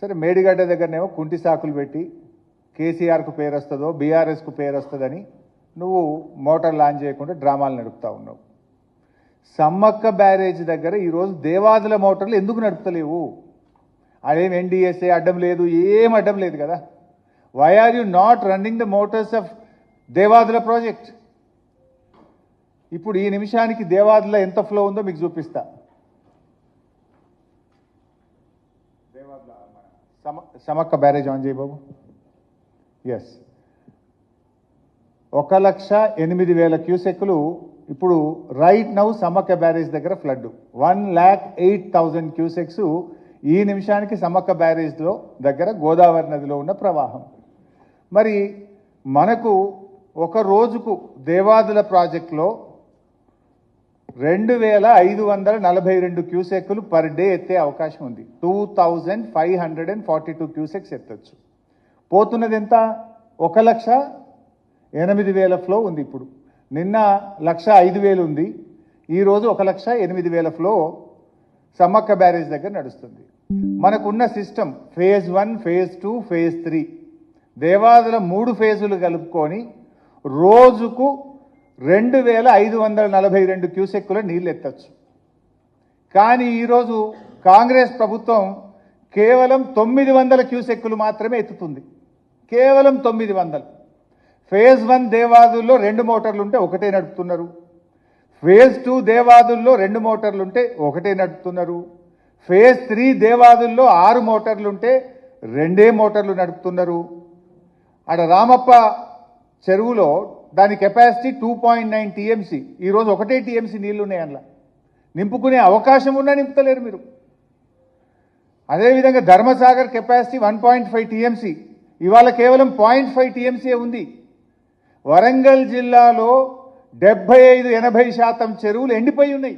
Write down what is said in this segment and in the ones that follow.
సరే మేడిగడ్డ దగ్గరనేమో కుంటి సాకులు పెట్టి కేసీఆర్కు పేరు వస్తుందో బీఆర్ఎస్కు పేరు వస్తుందని నువ్వు మోటార్ లాంచ్ చేయకుండా డ్రామాలు నడుపుతా ఉన్నావు. సమ్మక్క బ్యారేజ్ దగ్గర ఈరోజు దేవాదుల మోటార్లు ఎందుకు నడుపుతలేవు? అదేం ఎన్డీఎస్ఏ అడ్డం లేదు, ఏం అడ్డం లేదు కదా. Why are you not running the motors of Devadula project? ఇప్పుడు ఈ నిమిషానికి దేవాదుల ఎంత ఫ్లో ఉందో మీకు చూపిస్తా. సమక్క బ్యారేజ్ ఆన్ చేయి బాబు. ఎస్, 1,08,000 క్యూసెక్లు ఇప్పుడు రైట్ నౌ సమ్మక్క బ్యారేజ్ దగ్గర ఫ్లడ్. 1,08,000 క్యూసెక్స్ ఈ నిమిషానికి సమ్మక్క బ్యారేజ్లో దగ్గర గోదావరి నదిలో ఉన్న ప్రవాహం. మరి మనకు ఒక రోజుకు దేవాదుల ప్రాజెక్టులో 2,542 క్యూసెక్లు పర్ డే ఎత్తే అవకాశం ఉంది. 2,542 క్యూసెక్స్ ఎత్తచ్చు. పోతున్నది ఎంత? 1,08,000 ఫ్లో ఉంది. ఇప్పుడు నిన్న 1,05,000 ఉంది, ఈరోజు 1,08,000 ఫ్లో సమ్మక్క బ్యారేజ్ దగ్గర నడుస్తుంది. మనకున్న system phase 1, phase 2, phase 3 Devadula 3 ఫేజులు కలుపుకొని రోజుకు 2,542 క్యూసెక్కుల నీళ్ళు ఎత్తచ్చు. కానీ ఈరోజు కాంగ్రెస్ ప్రభుత్వం కేవలం 900 క్యూసెక్కులు మాత్రమే ఎత్తుతుంది. కేవలం 900. ఫేజ్ 1 దేవాదుల్లో 2 మోటార్లు ఉంటే ఒకటే నడుపుతున్నారు. ఫేజ్ 2 దేవాదుల్లో 2 మోటార్లు ఉంటే ఒకటే నడుపుతున్నారు. ఫేజ్ 3 దేవాదుల్లో 6 మోటార్లు ఉంటే 2 మోటార్లు నడుపుతున్నారు. ఆడ రామప్ప చెరువులో దాని కెపాసిటీ 2.9 టీఎంసీ. ఈరోజు 1 టీఎంసీ నీళ్లు ఉన్నాయి. అందులో నింపుకునే అవకాశం ఉన్నా నింపుతలేరు మీరు. అదేవిధంగా ధర్మసాగర్ కెపాసిటీ 1.5 టీఎంసీ, ఇవాళ కేవలం 0.5 టీఎంసీ ఉంది. వరంగల్ జిల్లాలో 75-80% చెరువులు ఎండిపోయి ఉన్నాయి.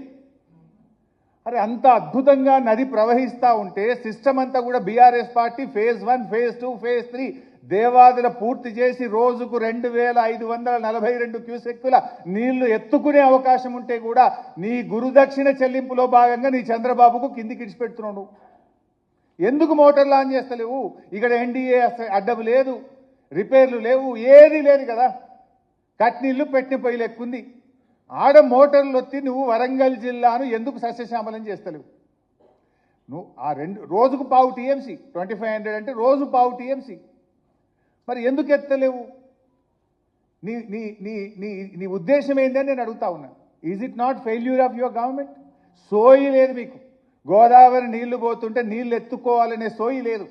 అరే అంత అద్భుతంగా నది ప్రవహిస్తూ ఉంటే సిస్టమ్ అంతా కూడా BRS party phase 1, phase 2, phase 3 Devadula పూర్తి చేసి రోజుకు 2,542 క్యూసెక్కుల నీళ్లు ఎత్తుకునే అవకాశం ఉంటే కూడా నీ గురుదక్షిణ చెల్లింపులో భాగంగా నీ చంద్రబాబుకు కిందికి ఇడిచిపెడుతున్నాడు. ఎందుకు మోటార్లు ఆన్ చేస్తలేవు? ఇక్కడ ఎన్డీఏ అడ్డం లేదు, రిపేర్లు లేవు, ఏది లేదు కదా. కట్నీళ్లు పెట్టిన పొయ్యిలు ఎక్కుంది. ఆడ మోటార్లు వచ్చి నువ్వు వరంగల్ జిల్లాను ఎందుకు సస్యశ్యామలం చేస్తలేవు? నువ్వు ఆ రోజుకు 0.5 టీఎంసీ, 2,500 అంటే రోజు 0.5 టీఎంసీ. మరి ఎందుకు ఎత్తలేవు? నీ నీ నీ నీ నీ ఉద్దేశం ఏందని నేను అడుగుతా ఉన్నా. Is it not failure of your government? సోయి లేదు మీకు. గోదావరి నీళ్లు పోతుంటే నీళ్లు ఎత్తుకోవాలనే సోయి లేదు.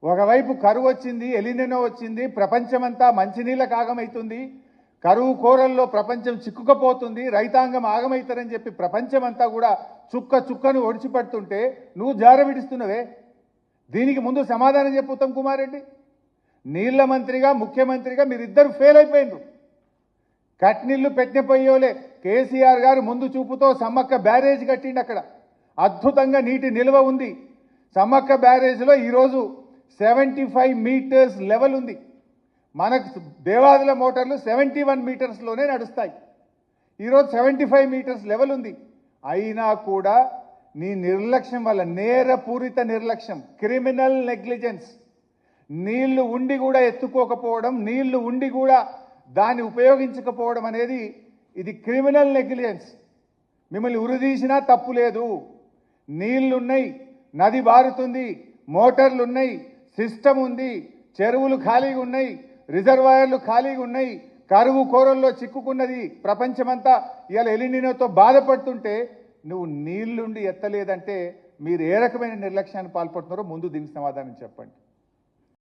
ఒకవైపు కరువు వచ్చింది, ఎలినెనో వచ్చింది, ప్రపంచమంతా మంచినీళ్ళకు ఆగమవుతుంది, కరువు కోరల్లో ప్రపంచం చిక్కుకపోతుంది, రైతాంగం ఆగమవుతారని చెప్పి ప్రపంచమంతా కూడా చుక్క చుక్కను ఒడిచిపడుతుంటే నువ్వు జారవిడిస్తున్నవే. దీనికి ముందు సమాధానం చెప్పు ఉత్తమ్ కుమార్ రెడ్డి. నీళ్ల మంత్రిగా ముఖ్యమంత్రిగా మీరిద్దరు ఫెయిల్ అయిపోయినారు. కట్నీళ్లు పెట్టిపోయేలే. కేసీఆర్ గారు ముందు చూపుతో సమ్మక్క బ్యారేజ్ కట్టిండి. అక్కడ అద్భుతంగా నీటి నిల్వ ఉంది. సమ్మక్క బ్యారేజ్లో ఈరోజు 75 మీటర్స్ లెవెల్ ఉంది. మనకు దేవాదుల మోటార్లు 71 మీటర్స్లోనే నడుస్తాయి. ఈరోజు 75 మీటర్స్ లెవెల్ ఉంది. అయినా కూడా నీ నిర్లక్ష్యం వల్ల, నేరపూరిత నిర్లక్ష్యం, క్రిమినల్ నెగ్లిజెన్స్, నీళ్లు ఉండి కూడా ఎత్తుకోకపోవడం, నీళ్లు ఉండి కూడా దాన్ని ఉపయోగించకపోవడం అనేది ఇది క్రిమినల్ నెగ్లిజెన్స్. మిమ్మల్ని ఉరిదీసినా తప్పు లేదు. నీళ్లున్నాయి, నది బారుతుంది, మోటార్లు ఉన్నాయి, సిస్టమ్ ఉంది, చెరువులు ఖాళీగా ఉన్నాయి, రిజర్వాయర్లు ఖాళీగా ఉన్నాయి, కరువు కోరల్లో చిక్కుకున్నది ప్రపంచమంతా. ఇవాళ ఎలినినోతో బాధపడుతుంటే నువ్వు నీళ్లుండి ఎత్తలేదంటే మీరు ఏ రకమైన నిర్లక్ష్యాన్ని పాల్పడుతున్నారో ముందు దీనికి సమాధానం చెప్పండి.